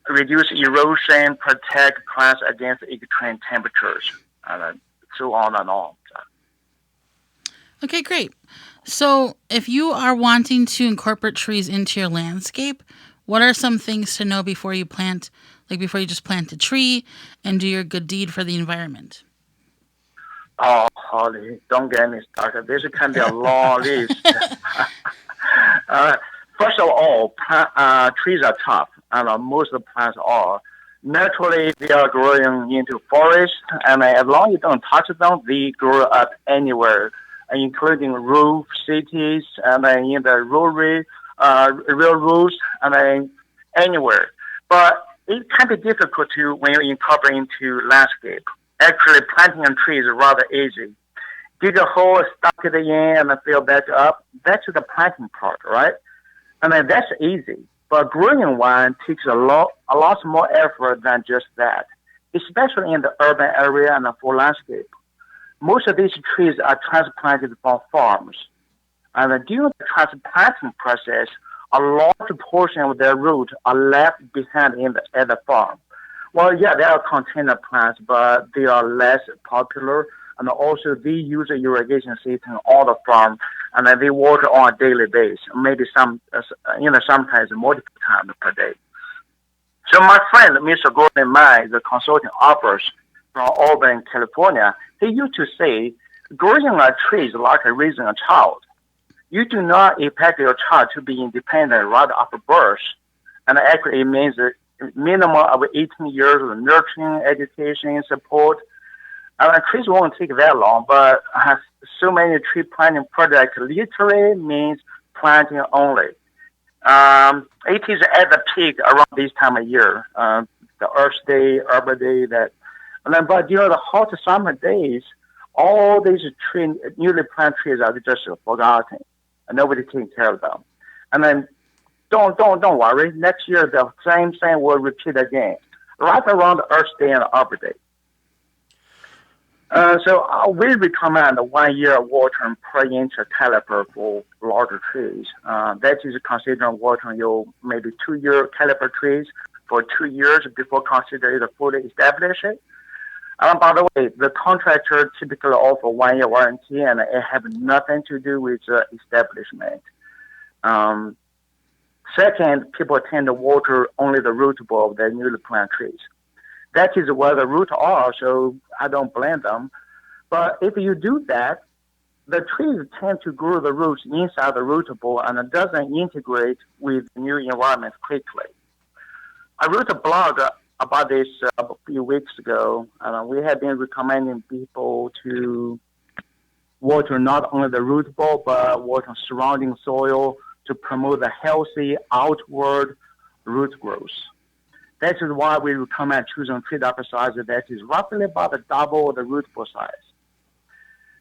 reduce erosion, protect plants against extreme temperatures, and so on and on. Okay, great. So if you are wanting to incorporate trees into your landscape, what are some things to know before you plant, like before you just plant a tree and do your good deed for the environment? Oh, Holly, don't get me started. This can be a long list. First of all, trees are tough, and most of the plants are. Naturally, they are growing into forest, and as long as you don't touch them, they grow up anywhere, including roof cities, and in the rural railroads, and anywhere. But it can be difficult to when you incorporate into landscape. Actually, planting a tree is rather easy. Dig a hole, stuck it in, and fill back up. That's the planting part, right? That's easy. But growing one takes a lot more effort than just that, especially in the urban area and for landscape. Most of these trees are transplanted from farms. And during the transplanting process, a large portion of their roots are left behind at the farm. Well, yeah, there are container plants, but they are less popular. And also, they use a irrigation system on the farm, and then they water on a daily basis, maybe sometimes multiple times per day. So my friend, Mr. Gordon Mai, the consulting office from Auburn, California, he used to say, growing a tree is like raising a child. you do not expect your child to be independent right after birth. And actually, it means a minimum of 18 years of nurturing, education, support. Trees won't take that long, but so many tree planting projects literally means planting only. It is at the peak around this time of year, the Earth Day, Arbor Day, but during the hot summer days, all these newly planted trees are just forgotten, and nobody taking care of them. And then don't worry, next year the same thing will repeat again, right around the Earth Day and Arbor Day. So we recommend 1 year watering per inch caliper for larger trees. That is considering watering your maybe 2 year caliper trees for 2 years before considering it fully established. By the way, the contractor typically offer 1 year warranty, and it has nothing to do with establishment. Second, people tend to water only the root ball of their newly planted trees. That is where the roots are, so I don't blame them. But if you do that, the trees tend to grow the roots inside the root ball and it doesn't integrate with the new environment quickly. I wrote a blog about this a few weeks ago, and we have been recommending people to water not only the root ball, but water surrounding soil to promote the healthy outward root growth. That is why we recommend choosing tree diaper size that is roughly about double the root ball size.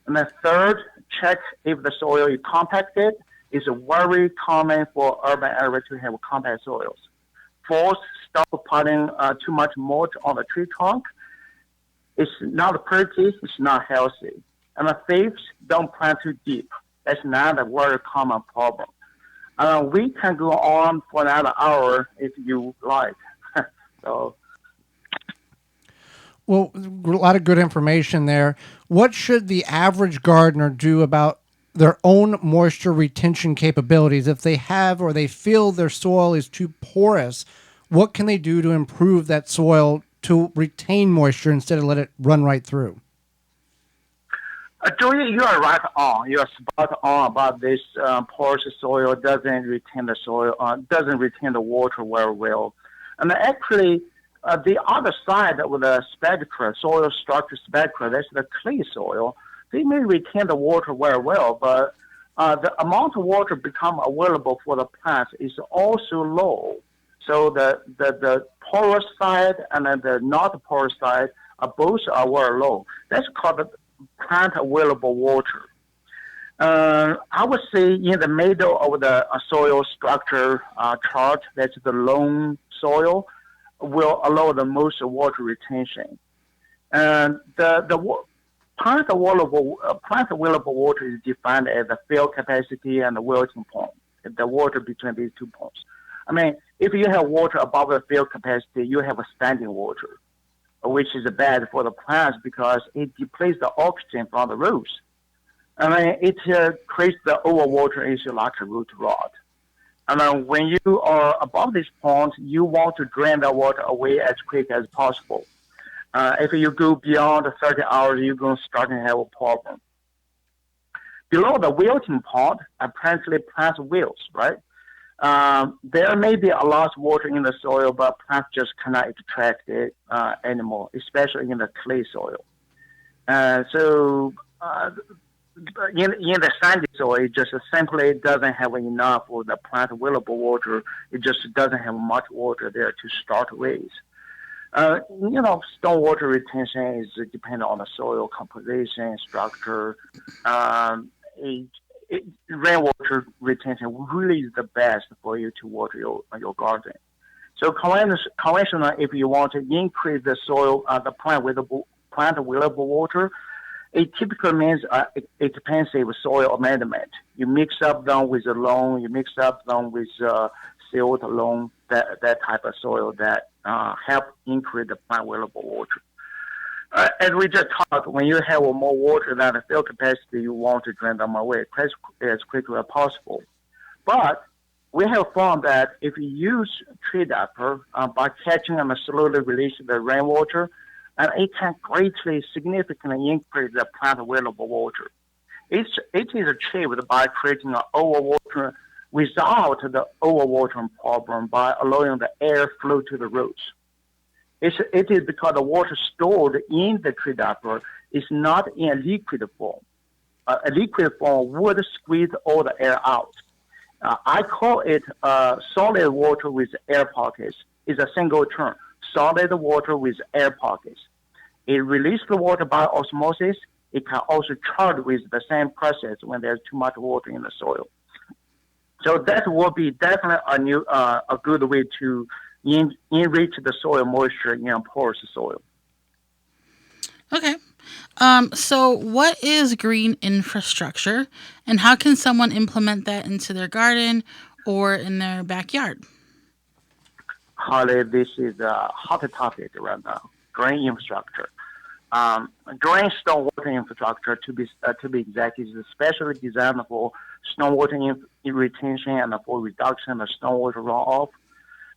And then third, check if the soil is compacted. It's very common for urban areas to have compact soils. Fourth, stop putting too much mulch on the tree trunk. It's not pretty, it's not healthy. And the fifth, don't plant too deep. That's not a very common problem. We can go on for another hour if you like. So, well, a lot of good information there. What should the average gardener do about their own moisture retention capabilities? If they have or they feel their soil is too porous, what can they do to improve that soil to retain moisture instead of let it run right through? Joey, you are right on. You are spot on about this porous soil doesn't retain the water very well. And actually, the other side of the spectrum, soil structure spectrum, that's the clay soil. They may retain the water very well, but the amount of water become available for the plants is also low. So the porous side and the not porous side both are very low. That's called the plant available water. I would say in the middle of the soil structure chart, that's the loam soil, will allow the most water retention. And the plant available water is defined as the fill capacity and the wilting point, the water between these 2 points. I mean, if you have water above the fill capacity, you have a standing water, which is bad for the plants because it depletes the oxygen from the roots. I mean, it creates the overwater issue like a root rot. And when you are above this point, you want to drain the water away as quick as possible. If you go beyond 30 hours, you're going to start to have a problem. Below the wilting point, apparently plants wilts, right? There may be a lot of water in the soil, but plants just cannot extract it anymore, especially in the clay soil. So in the sandy soil, it just simply doesn't have enough of the plant available water. It just doesn't have much water there to start with. Stormwater retention is dependent on the soil composition, structure. Rainwater retention really is the best for you to water your garden. So conventional, if you want to increase the soil, the plant available water, it typically means expensive soil amendment. You mix up them with a loam, you mix up them with sealed loam, that type of soil that help increase the plant available water. As we just talked, when you have more water than the fill capacity, you want to drain them away as quickly as possible. But we have found that if you use tree diaper by catching and slowly releasing the rainwater, and it can greatly, significantly increase the plant available water. It is achieved by creating an overwater without the overwatering problem by allowing the air flow to the roots. It is because the water stored in the tree diaper is not in a liquid form. A liquid form would squeeze all the air out. I call it solid water with air pockets. It's a single term, solid water with air pockets. It releases the water by osmosis. It can also charge with the same process when there's too much water in the soil. So that will be definitely a good way to enrich the soil moisture in a porous soil. Okay. So what is green infrastructure, and how can someone implement that into their garden or in their backyard? Holly, this is a hot topic right now. Green infrastructure. Green stormwater infrastructure, to be exact, is especially designed for stormwater retention and for reduction of stormwater runoff.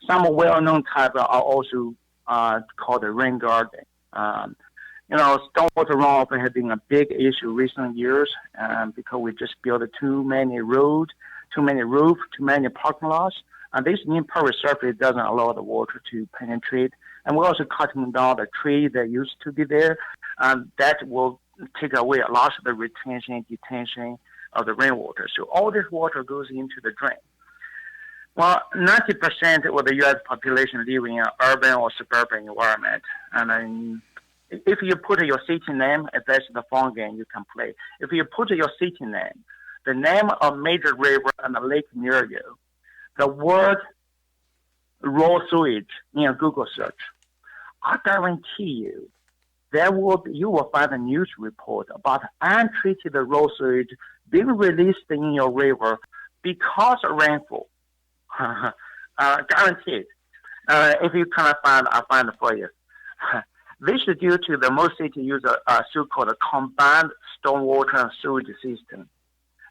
Some well-known types are also called the rain garden. Stormwater runoff has been a big issue recent years because we just built too many roads, too many roofs, too many parking lots. And this impervious surface doesn't allow the water to penetrate. And we're also cutting down the trees that used to be there. And that will take away a lot of the retention, detention of the rainwater. So all this water goes into the drain. Well, 90% of the U.S. population live in an urban or suburban environment. And if you put your city name, that's the fun game you can play. If you put your city name, the name of major river and the lake near you, the word raw sewage in a Google search, I guarantee you, you will find a news report about untreated raw sewage being released in your river because of rainfall. Guaranteed. If you cannot find, I'll find it for you. This is due to the most cities use a so-called combined stormwater and sewage system.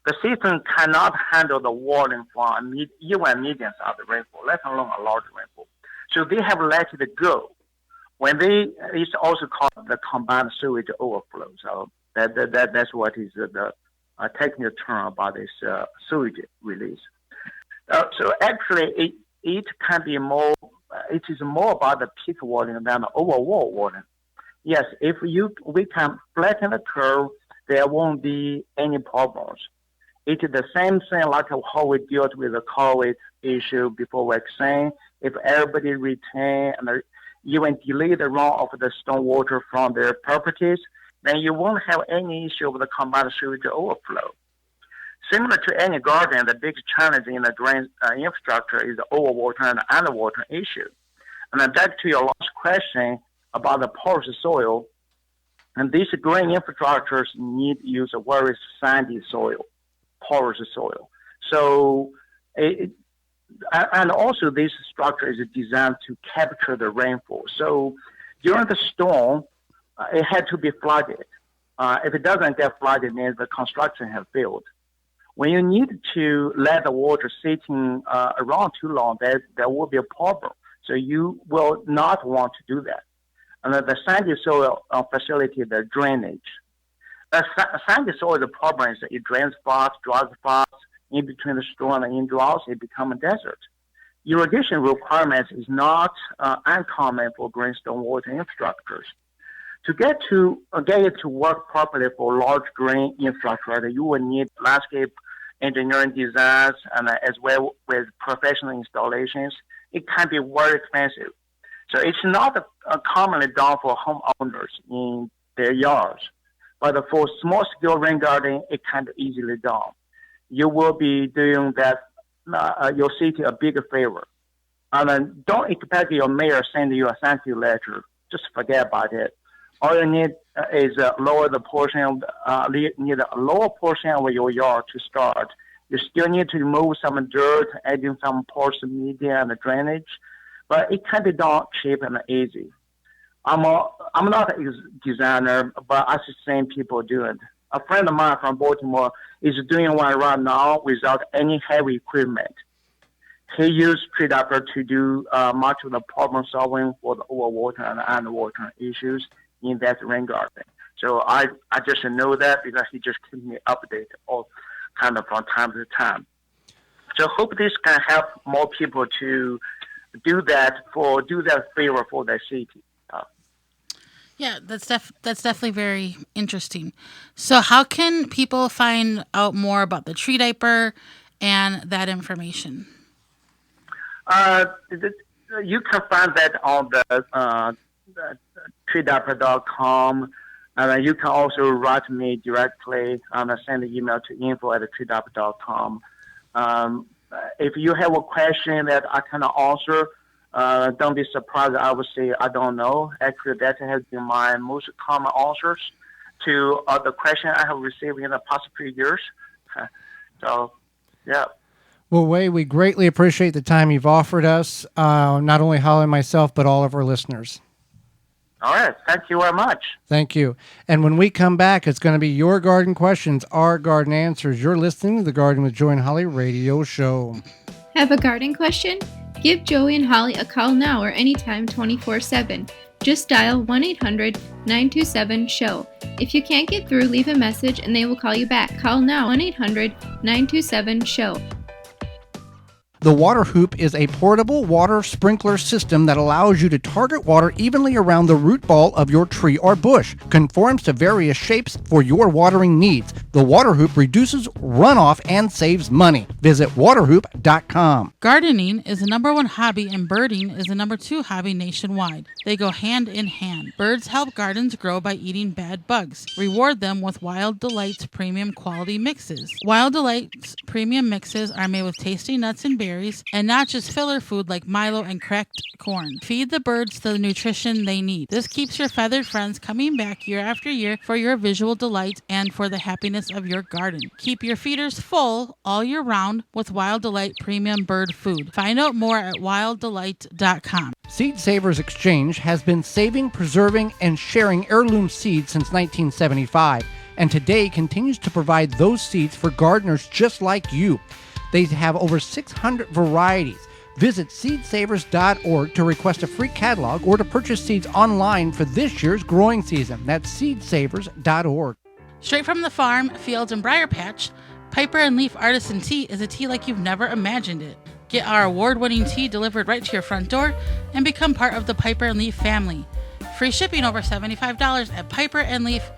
The system cannot handle the volume from even medium of the rainfall, let alone a large rainfall. So they have let it go. It's also called the combined sewage overflow. So that's what is the technical term about this sewage release. So actually, it can be more. It is more about the peak volume than the overall volume. Yes, if we can flatten the curve, there won't be any problems. It is the same thing like how we dealt with the COVID issue before vaccine. If everybody retain and even delay the runoff of the stormwater from their properties, then you won't have any issue with the combined sewage overflow. Similar to any garden, the biggest challenge in the drain infrastructure is the overwater and underwater issue. And then back to your last question about the porous soil, and these green infrastructures need to use a very sandy soil, porous soil. So, and also this structure is designed to capture the rainfall. So during the storm, it had to be flooded. If it doesn't get flooded, it means the construction has failed. When you need to let the water sitting around too long, there will be a problem. So you will not want to do that. And the sandy soil facilitates the drainage. Sandy soil, the problem is that it drains fast, dries fast. In between the storm and in droughts, it becomes a desert. Irrigation requirements is not uncommon for green stormwater infrastructures. To get it to work properly for large green infrastructure, you will need landscape engineering designs and as well with professional installations. It can be very expensive. So it's not commonly done for homeowners in their yards. But for small-scale rain garden, it can be easily done. You will be doing that your city a bigger favor. And then don't expect your mayor send you a thank you letter. Just forget about it. All you need is lower the portion need a lower portion of your yard to start. You still need to remove some dirt, adding some porous media and drainage, but it can be done cheap and easy. I'm not a designer, but I see same people do it. A friend of mine from Baltimore is doing one right now without any heavy equipment. He used Tree Diaper to do much of the problem solving for the overwater and underwater issues in that rain garden. So I just know that because he just keeps me updated all kind of from time to time. So hope this can help more people to do that favor for their city. Yeah, that's definitely very interesting. So how can people find out more about the Tree Diaper and that information? You can find that on the treediaper.com. And you can also write me directly and send an email to info@treediaper.com. If you have a question that I cannot answer, don't be surprised. I would say I don't know. Actually, that has been my most common answers to the question I have received in the past few years. So, yeah. Well, Wei, we greatly appreciate the time you've offered us, not only Holly and myself, but all of our listeners. All right. Thank you very much. Thank you. And when we come back, it's going to be your garden questions, our garden answers. You're listening to the Garden with Joey and Holly radio show. Have a garden question? Give Joey and Holly a call now or anytime 24/7. Just dial 1-800-927-SHOW. If you can't get through, leave a message and they will call you back. Call now 1-800-927-SHOW. The Water Hoop is a portable water sprinkler system that allows you to target water evenly around the root ball of your tree or bush. Conforms to various shapes for your watering needs. The Water Hoop reduces runoff and saves money. Visit waterhoop.com. Gardening is the #1 hobby and birding is the #2 hobby nationwide. They go hand in hand. Birds help gardens grow by eating bad bugs. Reward them with Wild Delights premium quality mixes. Wild Delights premium mixes are made with tasty nuts and berries and not just filler food like Milo and cracked corn. Feed the birds the nutrition they need. This keeps your feathered friends coming back year after year for your visual delight and for the happiness of your garden. Keep your feeders full all year round with Wild Delight premium bird food. Find out more at wilddelight.com. Seed Savers Exchange has been saving, preserving, and sharing heirloom seeds since 1975, and today continues to provide those seeds for gardeners just like you. They have over 600 varieties. Visit seedsavers.org to request a free catalog or to purchase seeds online for this year's growing season. That's seedsavers.org. Straight from the farm, fields, and briar patch, Piper and Leaf Artisan Tea is a tea like you've never imagined it. Get our award-winning tea delivered right to your front door and become part of the Piper and Leaf family. Free shipping over $75 at piperandleaf.com.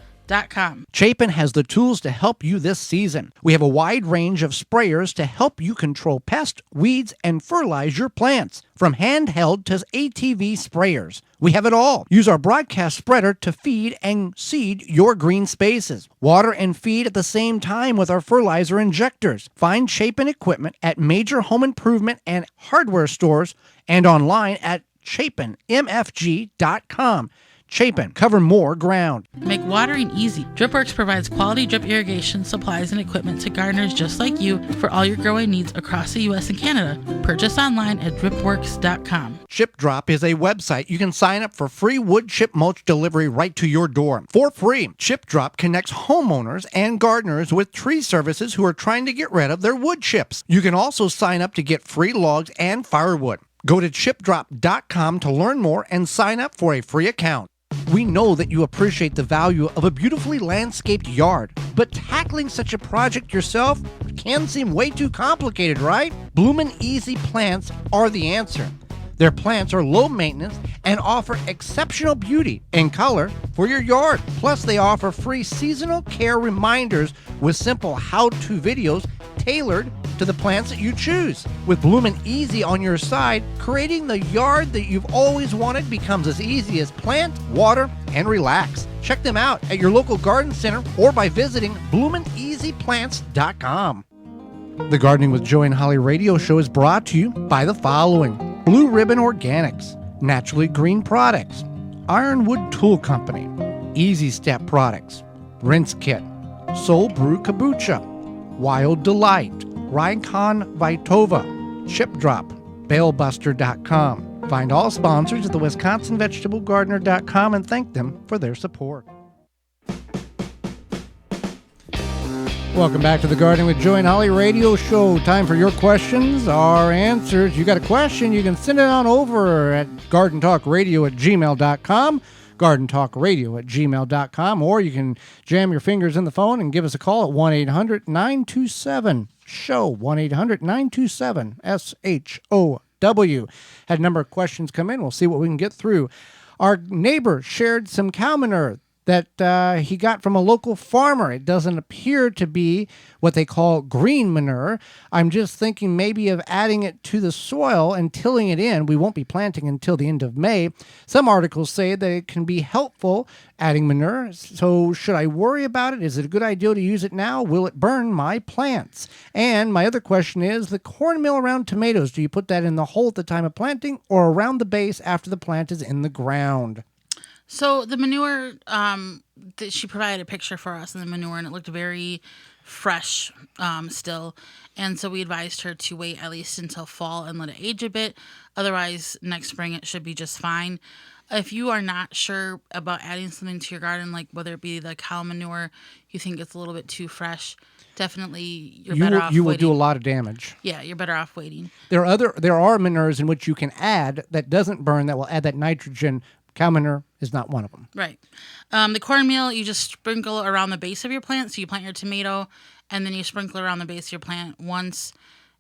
Chapin has the tools to help you this season. We have a wide range of sprayers to help you control pests, weeds, and fertilize your plants. From handheld to ATV sprayers, we have it all. Use our broadcast spreader to feed and seed your green spaces. Water and feed at the same time with our fertilizer injectors. Find Chapin equipment at major home improvement and hardware stores and online at chapinmfg.com. Chapin, cover more ground. Make watering easy. DripWorks provides quality drip irrigation supplies and equipment to gardeners just like you for all your growing needs across the U.S. and Canada. Purchase online at dripworks.com. Chip Drop is a website you can sign up for free wood chip mulch delivery right to your door for free. Chip Drop connects homeowners and gardeners with tree services who are trying to get rid of their wood chips. You can also sign up to get free logs and firewood. Go to chipdrop.com to learn more and sign up for a free account. We know that you appreciate the value of a beautifully landscaped yard, but tackling such a project yourself can seem way too complicated, right? Bloomin' Easy Plants are the answer. Their plants are low maintenance and offer exceptional beauty and color for your yard. Plus, they offer free seasonal care reminders with simple how-to videos tailored to the plants that you choose. With Bloomin' Easy on your side, creating the yard that you've always wanted becomes as easy as plant, water, and relax. Check them out at your local garden center or by visiting bloomineasyplants.com. The Gardening with Joey and Holly radio show is brought to you by the following: Blue Ribbon Organics, Naturally Green Products, Ironwood Tool Company, Easy Step Products, Rinse Kit, Soul Brew Kombucha, Wild Delight, Rykon Vitova, Chip Drop, BaleBuster.com. Find all sponsors at the WisconsinVegetableGardener.com and thank them for their support. Welcome back to the Gardening with Joey and Holly radio show. Time for your questions, our answers. You got a question, you can send it on over at gardentalkradio@gmail.com. gardentalkradio@gmail.com, or you can jam your fingers in the phone and give us a call at 1-800-927-SHOW, 1-800-927-SHOW. Had a number of questions come in. We'll see what we can get through. Our neighbor shared some cow manure that he got from a local farmer. It doesn't appear to be what they call green manure. I'm just thinking maybe of adding it to the soil and tilling it in. We won't be planting until the end of May. Some articles say that it can be helpful adding manure. So should I worry about it? Is it a good idea to use it now? Will it burn my plants? And my other question is the cornmeal around tomatoes. Do you put that in the hole at the time of planting or around the base after the plant is in the ground? So the manure, she provided a picture for us of the manure, and it looked very fresh still. And so we advised her to wait at least until fall and let it age a bit. Otherwise, next spring it should be just fine. If you are not sure about adding something to your garden, like whether it be the cow manure, you think it's a little bit too fresh, definitely you're better off waiting. You will do a lot of damage. Yeah, you're better off waiting. There are manures in which you can add that doesn't burn, that will add that nitrogen. Cow manure is not one of them. Right. The cornmeal, you just sprinkle around the base of your plant. So you plant your tomato, and then you sprinkle around the base of your plant once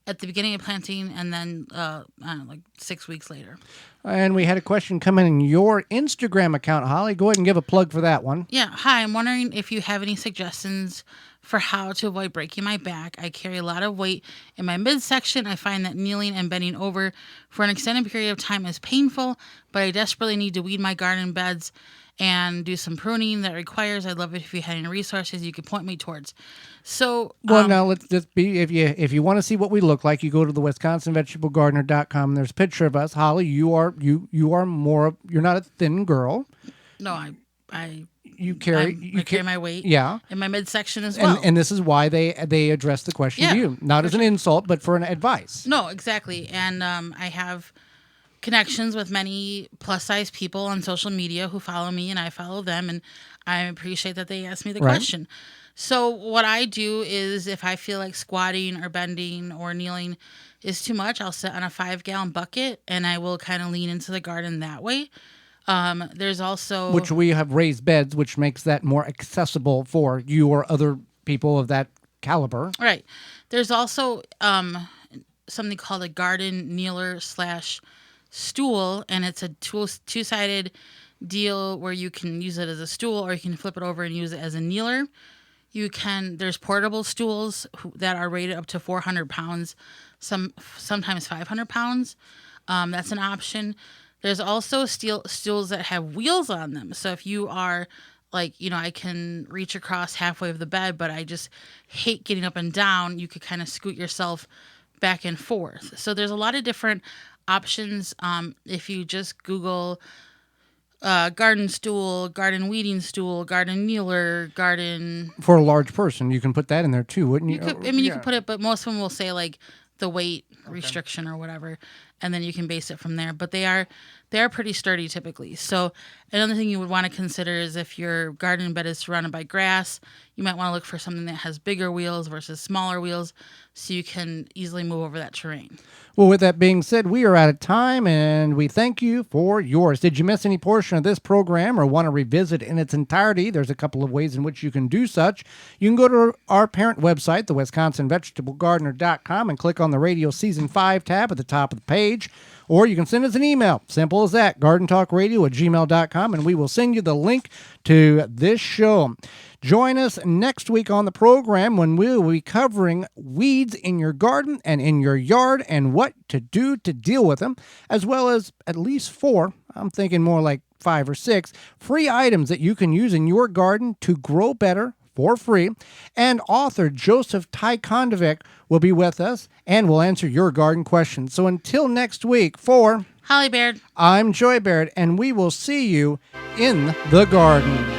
at the beginning of planting, and then I don't know, like 6 weeks later. And we had a question come in your Instagram account, Holly. Go ahead and give a plug for that one. Yeah. Hi, I'm wondering if you have any suggestions for how to avoid breaking my back. I carry a lot of weight in my midsection. I find that kneeling and bending over for an extended period of time is painful, but I desperately need to weed my garden beds and do some pruning that requires. I'd love it if you had any resources you could point me towards. So, now let's just be, if you want to see what we look like, you go to the WisconsinVegetableGardener.com. There's a picture of us. Holly, you are more, you're not a thin girl. No, I carry my weight. Yeah. In my midsection as well. And this is why they address the question to you, not as an insult, but for an advice. No, exactly. And I have connections with many plus-size people on social media who follow me, and I follow them, and I appreciate that they asked me the question. So what I do is if I feel like squatting or bending or kneeling is too much, I'll sit on a 5-gallon bucket, and I will kind of lean into the garden that way. There's also... Which we have raised beds, which makes that more accessible for you or other people of that caliber. Right. There's also something called a garden kneeler / stool, and it's a two-sided deal where you can use it as a stool or you can flip it over and use it as a kneeler. There's portable stools that are rated up to 400 pounds, sometimes 500 pounds. That's an option. There's also stools that have wheels on them. So if you are like, I can reach across halfway of the bed, but I just hate getting up and down, you could kind of scoot yourself back and forth. So there's a lot of different options. If you just Google garden stool, garden weeding stool, garden kneeler, garden... For a large person, you can put that in there too, wouldn't you? You can put it, but most of them will say like the weight restriction or whatever, and then you can base it from there. But they are pretty sturdy typically. So another thing you would want to consider is if your garden bed is surrounded by grass, you might want to look for something that has bigger wheels versus smaller wheels so you can easily move over that terrain. Well, with that being said, we are out of time, and we thank you for yours. Did you miss any portion of this program or want to revisit in its entirety? There's a couple of ways in which you can do such. You can go to our parent website, the WisconsinVegetableGardener.com, and click on the Radio Season 5 tab at the top of the page. Or you can send us an email. Simple as that, gardentalkradio@gmail.com, and we will send you the link to this show. Join us next week on the program when we will be covering weeds in your garden and in your yard and what to do to deal with them, as well as at least 4, I'm thinking more like 5 or 6, free items that you can use in your garden to grow better for free. And author Joseph Tykondovic will be with us and will answer your garden questions. So until next week, for Holly Baird, I'm Joy Baird, and we will see you in the garden.